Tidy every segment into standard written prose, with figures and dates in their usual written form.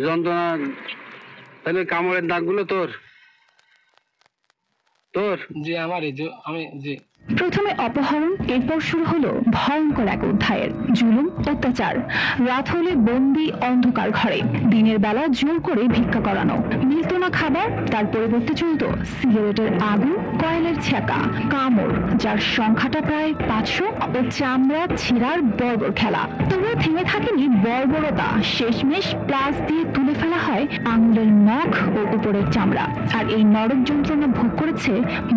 যন্ত্রণা। তাহলে কামড়ের দাগগুলো তোর তোর জি আমারই, আমি জি। প্রথমে অপহরণ, এরপর শুরু হলো ভয়ঙ্কর এক অধ্যায়ের জুলুম, অত্যাচার। রাত হলে বন্দি অন্ধকার ঘরে, দিনের বেলা জোর করে ভিক্ষা করানো। মিলত না খাবার, তার পরিবর্তে চলত সিগারেটের আগুন, কয়েলের ছ্যাঁকা, কামড়, যার সংখ্যাটা প্রায় 500, ও চামড়া ছিঁড়ার বর্বর খেলা। তবুও থেমে থাকেনি বর্বরতা। শেষমেশ প্লাস দিয়ে তুলে ফেলা হয় আঙুলের নখ ও উপরের চামড়া। আর এই নরক যন্ত্রণা ভোগ করেছে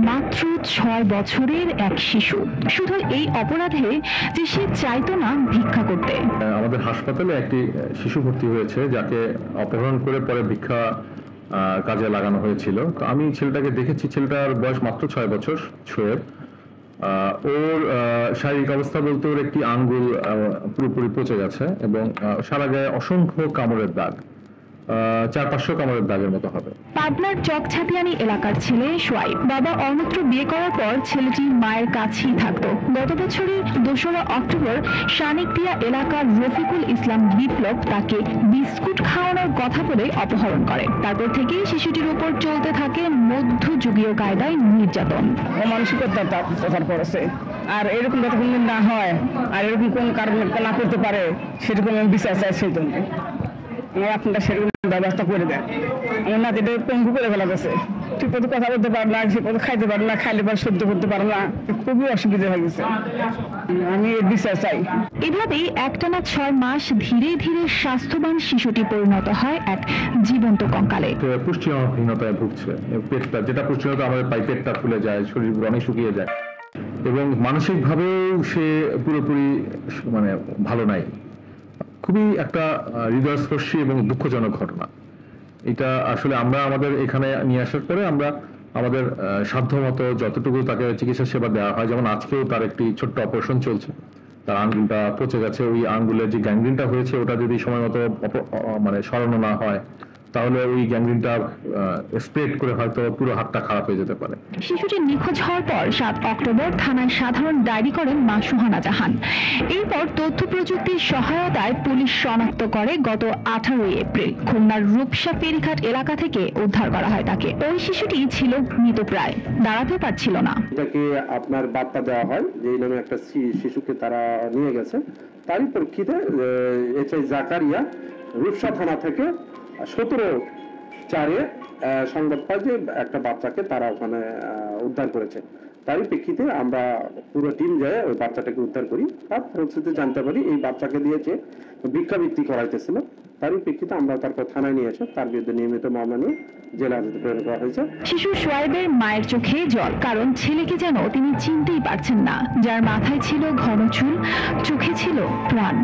মাত্র 6 বছরের এক শিশু, শুধু এই অপরাধে যে সে চাইতো না ভিক্ষা করতে। আমাদের হাসপাতালে একটি শিশু ভর্তি হয়েছে, যাকে অপহরণ করে পরে ভিক্ষা কাজে লাগানো হয়েছিল। তো আমি ছেলেটাকে দেখেছি, ছেলেটার বয়স মাত্র 6 বছর। শোয়েব, ওর শারীরিক অবস্থা বলতে ওর একটি আঙ্গুল পুরোপুরি পচে গেছে এবং সারা গায়ে অসংখ্য কামড়ের দাগ, 400-500 কামড়ের দাগের মতো হবে। পাবনার চকছাপিয়ানি এলাকার ছেলে সোয়াইব। বাবা অন্যত্র বিয়ে করার পর ছেলেটি মায়ের কাছেই থাকতো। গত বছরের 2রা অক্টোবর শানিকদিয়া এলাকার রফিকুল ইসলাম বিপ্লব তাকে বিস্কুট খাওয়ানোর কথা বলে অপহরণ করে। তারপর থেকেই শিশুটির উপর চলতে থাকে মধ্যযুগীয় কায়দায় নির্যাতন। মানসিকতা প্রচার করেছে, আর এরকম যতক্ষণ না হয় আর এরকম কোন কারণে না করতে পারে সেরকম আমি বিচার চাই। সেই জন্য আপনারা সেরকম ব্যবস্থা করে দেন। আমার নাতিটা পঙ্গু করে ফেলা গেছে, ঠিক মতো কথা বলতে পারে না, সে মতো খাইতে পারে না, খাইলে পরে সহ্য করতে পারে না, খুবই অসুবিধা হয়ে গেছে। আমি এর বিচার চাই। এভাবেই একটানা 6 মাস ধীরে ধীরে স্বাস্থ্যবান শিশুটি পরিণত হয় এক জীবন্ত কঙ্কালে। পুষ্টিহীনতায় ভুগছে, পেটটা যেটা পুষ্টিহীনতা আমাদের পাই, পেটটা ফুলে যায়, শরীর অনেক শুকিয়ে যায় এবং মানসিকভাবেও সে পুরোপুরি মানে ভালো নাই। খুবই একটা হৃদয়স্পর্শী এবং দুঃখজনক ঘটনা। এটা আসলে আমরা আমাদের এখানে নিয়ে আসার পরে আমরা আমাদের সাধ্যমতো যতটুকু তাকে চিকিৎসা সেবা দেওয়া হয়, যেমন আজকেও তার একটি ছোট্ট অপারেশন চলছে, তার আঙ্গুলটা পচে গেছে। ওই আঙ্গুলের যে গ্যাংগ্রিনটা হয়েছে ওটা যদি সময় মতো মানে সরানো না হয় তাহলে ওই গ্যাংগ্রিনটা স্প্রেড করে হয়তো পুরো হাতটা খারাপ হয়ে যেতে পারে। শিশুটি নিখোঁজ হওয়ার পর 7 অক্টোবর থানায় সাধারণ ডায়েরি করেন মা সুহানা জাহান। এরপর তথ্য প্রযুক্তির সহায়তায় পুলিশ শনাক্ত করে গত 18 এপ্রিল খুলনার রূপসা ফেরিঘাট এলাকা থেকে উদ্ধার করা হয় তাকে। ওই শিশুটি ছিল মৃতপ্রায়, দাঁড়াতে পারছিল না। এটাকে আপনার বার্তা দেওয়া হয় যে এই নামে একটা শিশুকে তারা নিয়ে গেছে। তারই প্রেক্ষিতে এইচআই জাকারিয়া রূপসা থানা থেকে 17/4 সংবাদ পাই যে একটা বাচ্চাকে তারা ওখানে উদ্ধার করেছে। তারই প্রেক্ষিতে আমরা পুরো টিম যায় ওই বাচ্চাটাকে উদ্ধার করি। তার পরিস্থিতি জানতে পারি এই বাচ্চাকে দিয়েছে ভিক্ষাবৃত্তি করাইতেছিল। তারই প্রেক্ষিতে আমরা তারপর থানায় নিয়ে এসে তার বিরুদ্ধে নিয়মিত মামলা নিয়ে জেলা হাজতে প্রেরণ করা হয়েছে। শিশু সোয়াইবের মায়ের চোখে জল, কারণ ছেলেকে যেন তিনি চিনতেই পারছেন না। যার মাথায় ছিল ঘন চুল, চোখে ছিল প্রাণ,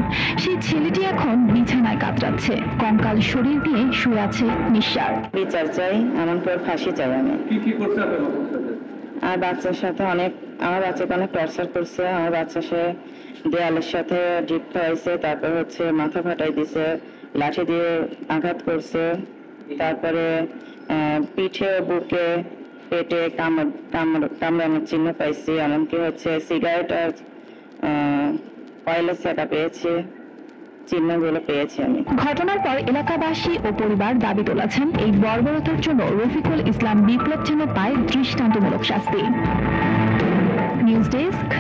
সেই ছেলেটি এখন বিছানায় কাতরাচ্ছে, কঙ্কাল শরীর দিয়ে শুয়ে আছে নিঃসাড়। বিচার চাই, এমন করে ফাঁসি চাই আমি। কি করছে আর বাচ্চার সাথে আমার বাচ্চাকে অনেক টর্চার করছে। আমার বাচ্চা সে দেয়ালের সাথে ডিপ খাওয়াইছে, তারপর মাথা ফাটাই দিছে, লাঠি দিয়ে আঘাত করছে, তারপরে পিঠে, বুকে, পেটে কামড়ানোর চিহ্ন পাইছি, এমনকি সিগারেট আর কয়েলের ছ্যাঁকা পেয়েছি, চিহ্নগুলো পেয়েছি আমি। ঘটনার পর এলাকাবাসী ও পরিবার দাবি তুলেছেন এই বর্বরতার জন্য রফিকুল ইসলাম বিপ্লব যেন পায় দৃষ্টান্তমূলক শাস্তি। News desk,